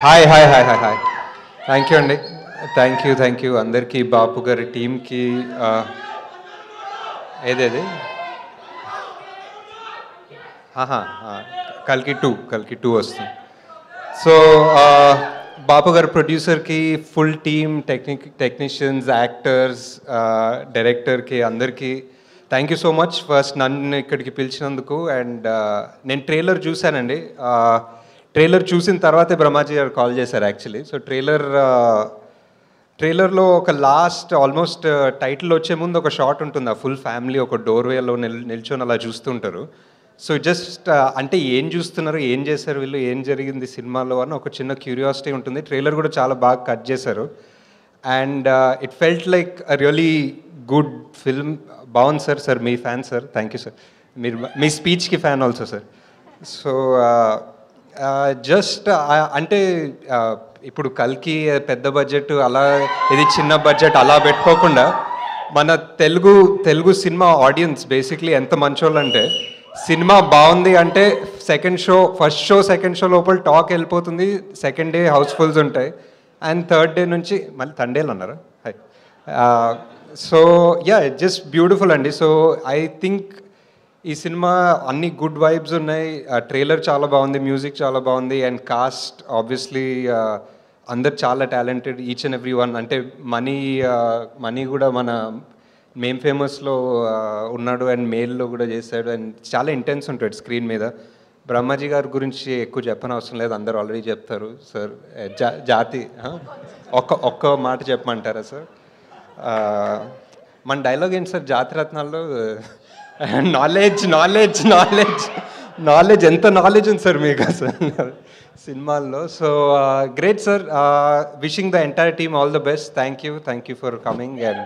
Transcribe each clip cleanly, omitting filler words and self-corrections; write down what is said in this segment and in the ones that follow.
Hi hi hi hi hi thank you అండి thank you అందరికీ బాపు గారి టీంకి ఏదేది కల్కి టూ వస్తుంది. సో బాపు గారి ప్రొడ్యూసర్కి ఫుల్ టీమ్ టెక్నీషియన్స్ యాక్టర్స్ డైరెక్టర్కి అందరికీ thank you so much first నన్ను ఇక్కడికి పిలిచినందుకు. అండ్ నేను ట్రైలర్ చూశానండి. ట్రైలర్ చూసిన తర్వాతే బ్రహ్మాజీ గారు కాల్ చేశారు యాక్చువల్లీ. సో ట్రైలర్లో ఒక లాస్ట్ ఆల్మోస్ట్ టైటిల్ వచ్చే ముందు ఒక షాట్ ఉంటుంది, ఆ ఫుల్ ఫ్యామిలీ ఒక డోర్వేలో నిల్చొని అలా చూస్తుంటారు. సో జస్ట్ అంటే ఏం చూస్తున్నారు, ఏం చేశారు వీళ్ళు, ఏం జరిగింది సినిమాలో అని ఒక చిన్న క్యూరియాసిటీ ఉంటుంది. ట్రైలర్ కూడా చాలా బాగా కట్ చేశారు. And it felt like really good film. బాగుంది సార్ మీ fan sir, thank you sir. మీరు మీ స్పీచ్కి fan also sir. So just అంటే ఇప్పుడు కల్కి పెద్ద బడ్జెట్ అలా ఇది చిన్న బడ్జెట్ అలా పెట్టుకోకుండా మన తెలుగు సినిమా ఆడియన్స్ బేసిక్లీ ఎంత మంచోళ్ళు అంటే సినిమా బాగుంది అంటే ఫస్ట్ షో సెకండ్ షో లోపల టాక్ వెళ్ళిపోతుంది, సెకండ్ డే హౌస్ఫుల్స్ ఉంటాయి, అండ్ థర్డ్ డే నుంచి మళ్ళీ తండేలు అన్నారా high. So yeah just beautiful అండి. సో ఐ థింక్ ఈ సినిమా అన్ని గుడ్ వైబ్స్ ఉన్నాయి. ట్రైలర్ చాలా బాగుంది, మ్యూజిక్ చాలా బాగుంది, అండ్ కాస్ట్ ఆబ్వియస్లీ అందరు చాలా talented each and every one. అంటే మనీ కూడా మన మేమ్ ఫేమస్లో ఉన్నాడు అండ్ మేల్లో కూడా చేశాడు అండ్ చాలా ఇంటెన్స్ ఉంటాడు స్క్రీన్ మీద. బ్రహ్మాజీ గారి గురించి ఎక్కువ చెప్పనవసరం లేదు, అందరు ఆల్రెడీ చెప్తారు. సార్ జాతి ఒక్క మాట చెప్పమంటారా సార్? మన డైలాగ్ ఏంటి సార్ జాతిరత్నాల్లో? నాలెడ్జ్ ఎంత నాలెడ్జ్ ఉంది సార్ మీకు అసలు సినిమాల్లో. So great sir, wishing the entire team all the best. Thank you for coming and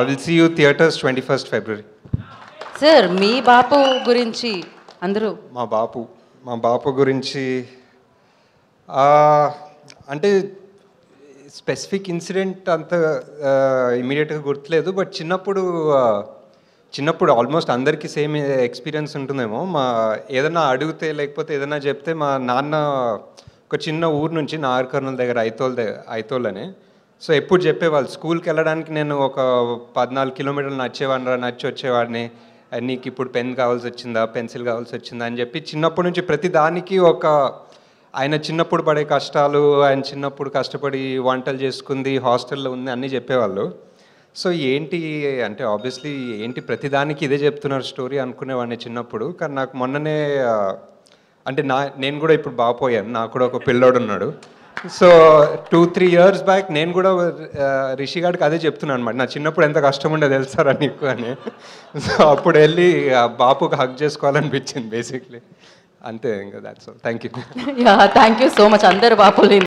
will see you theatres 21st February. Sir మీ బాపు గురించి అందరూ మా బాపు గురించి అంటే స్పెసిఫిక్ ఇన్సిడెంట్ అంత ఇమీడియట్గా గుర్తులేదు, బట్ చిన్నప్పుడు ఆల్మోస్ట్ అందరికీ సేమ్ ఎక్స్పీరియన్స్ ఉంటుందేమో. ఏదైనా అడిగితే లేకపోతే ఏదైనా చెప్తే మా నాన్న ఒక చిన్న ఊరు నుంచి నాగర్కర్నూల్ దగ్గర ఐతోల్ అని, సో ఎప్పుడు చెప్పేవాళ్ళు స్కూల్కి వెళ్ళడానికి నేను ఒక 14 కిలోమీటర్లు నచ్చి వచ్చేవాడిని. నీకు ఇప్పుడు పెన్ కావాల్సి వచ్చిందా, పెన్సిల్ కావాల్సి వచ్చిందా అని చెప్పి చిన్నప్పటి నుంచి ప్రతి దానికి ఆయన చిన్నప్పుడు పడే కష్టాలు, ఆయన చిన్నప్పుడు కష్టపడి వంటలు చేసుకుంది, హాస్టల్లో ఉంది అన్నీ చెప్పేవాళ్ళు. సో ఏంటి అంటే ఆబ్వియస్లీ ఏంటి ప్రతిదానికి ఇదే చెప్తున్నారు స్టోరీ అనుకునేవాడిని చిన్నప్పుడు. కానీ నాకు మొన్ననే అంటే నేను కూడా ఇప్పుడు బాపోయాను, నాకు కూడా ఒక పిల్లోడు ఉన్నాడు. సో 2-3 years బ్యాక్ నేను కూడా రిషి గారికి అదే చెప్తున్నాను అనమాట, నా చిన్నప్పుడు ఎంత కష్టం ఉండేది తెలుసారా నీకు అని. సో అప్పుడు వెళ్ళి బాపుకి హక్ చేసుకోవాలనిపించింది బేసిక్లీ, అంతే ఇంకా that's all. Thank you so much అందరు బాపులు